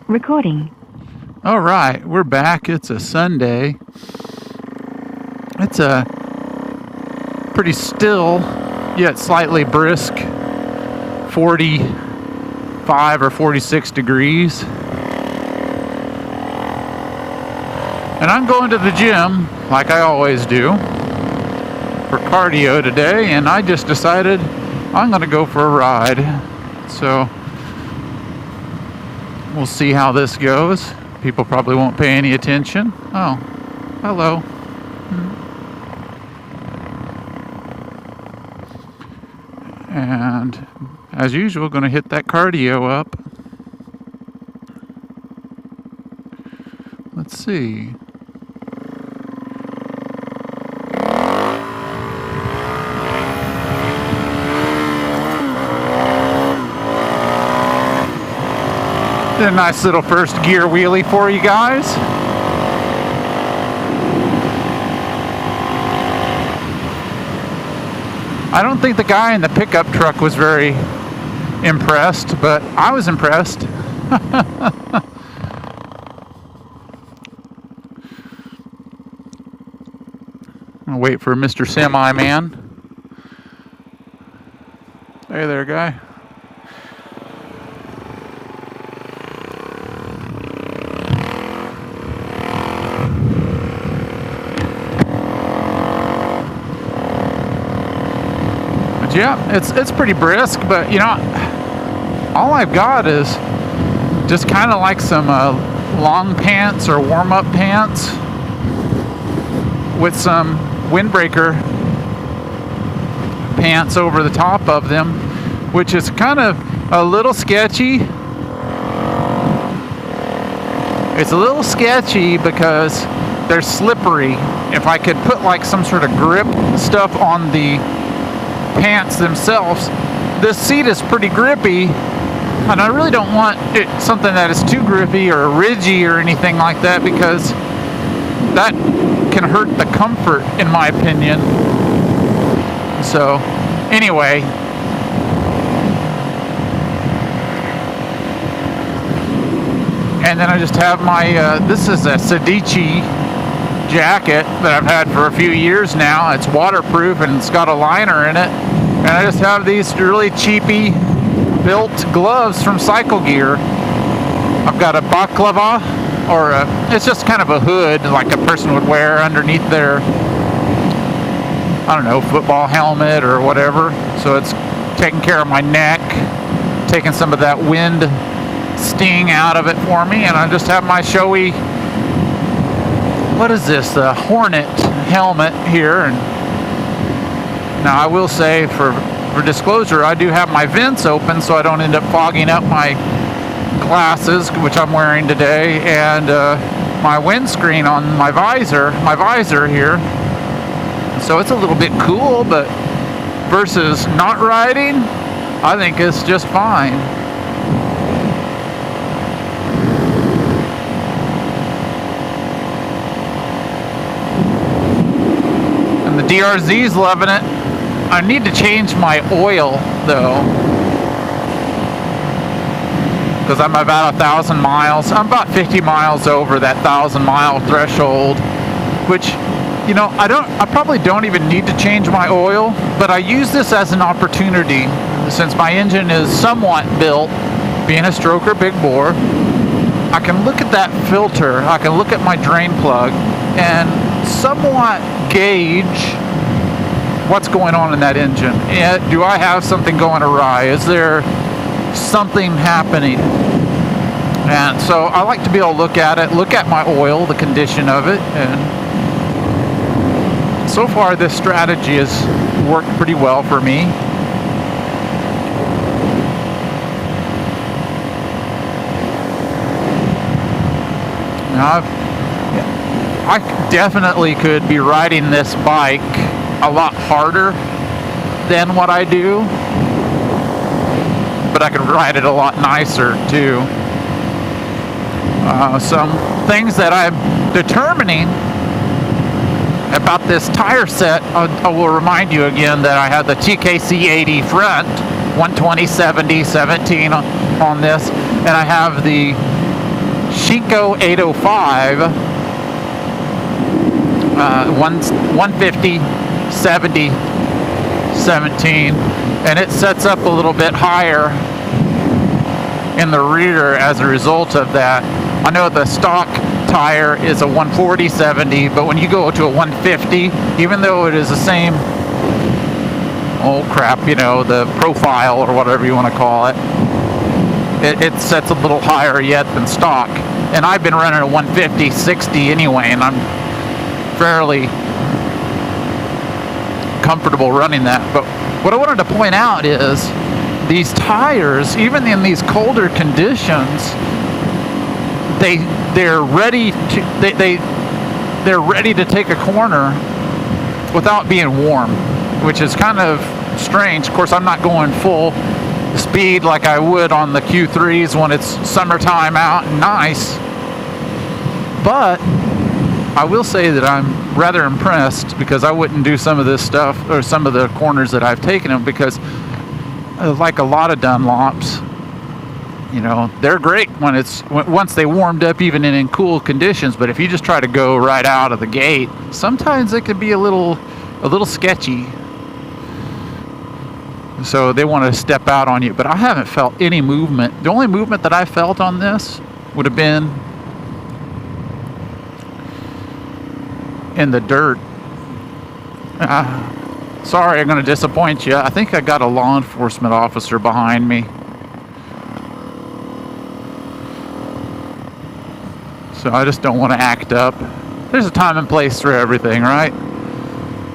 Recording. All right, we're back. It's a Sunday. It's a pretty still, yet slightly brisk 45 or 46 degrees. And I'm going to the gym, like I always do, for cardio today, and I just decided I'm going to go for a ride. So we'll see how this goes. People probably won't pay any attention. Oh, hello. And as usual, going to hit that cardio up. Let's see. A nice little first gear wheelie for you guys. I don't think the guy in the pickup truck was very impressed, but I was impressed. I'll wait for Mr. Semi Man. Hey there, guy. Yeah, it's pretty brisk, but you know, all I've got is just kind of like some long pants or warm-up pants with some windbreaker pants over the top of them, which is kind of a little sketchy. It's a little sketchy because they're slippery. If I could put like some sort of grip stuff on the pants themselves, this seat is pretty grippy, and I really don't want it something that is too grippy or ridgy or anything like that, because that can hurt the comfort, in my opinion. So anyway, and then I just have my this is a Sedici jacket that I've had for a few years now. It's waterproof and it's got a liner in it, and I just have these really cheapy built gloves from Cycle Gear. I've got a baklava, or it's just kind of a hood like a person would wear underneath their, I don't know, football helmet or whatever. So it's taking care of my neck, taking some of that wind sting out of it for me, and I just have my showy, what is this, the Hornet helmet here. And now I will say, for disclosure, I do have my vents open so I don't end up fogging up my glasses, which I'm wearing today, and my windscreen on my visor here. So it's a little bit cool, but versus not riding, I think it's just fine. The DRZ's loving it. I need to change my oil though, because I'm about 1,000 miles. I'm about 50 miles over that 1,000-mile threshold, which, you know, I probably don't even need to change my oil, but I use this as an opportunity, since my engine is somewhat built, being a stroker big bore. I can look at that filter, I can look at my drain plug, and somewhat gauge what's going on in that engine. Do I have something going awry? Is there something happening? And so I like to be able to look at it, look at my oil, the condition of it, and so far this strategy has worked pretty well for me. Now I definitely could be riding this bike a lot harder than what I do, but I could ride it a lot nicer too. Some things that I'm determining about this tire set, I will remind you again that I have the TKC 80 front, 120/70/17 on this, and I have the Shinko 805, 150, 70, 17, and it sets up a little bit higher in the rear as a result of that. I know the stock tire is a 140 70, but when you go to a 150, even though it is the same, oh crap, you know, the profile or whatever you want to call it, it sets a little higher yet than stock. And I've been running a 150 60 anyway, and I'm fairly comfortable running that. But what I wanted to point out is these tires, even in these colder conditions, they're ready to take a corner without being warm, which is kind of strange. Of course, I'm not going full speed like I would on the Q3s when it's summertime out and nice, but I will say that I'm rather impressed, because I wouldn't do some of this stuff or some of the corners that I've taken them, because like a lot of Dunlops, you know, they're great once they warmed up, even in cool conditions. But if you just try to go right out of the gate, sometimes it could be a little sketchy. So they want to step out on you. But I haven't felt any movement. The only movement that I felt on this would have been in the dirt. Sorry, I'm going to disappoint you. I think I got a law enforcement officer behind me. So I just don't want to act up. There's a time and place for everything, right?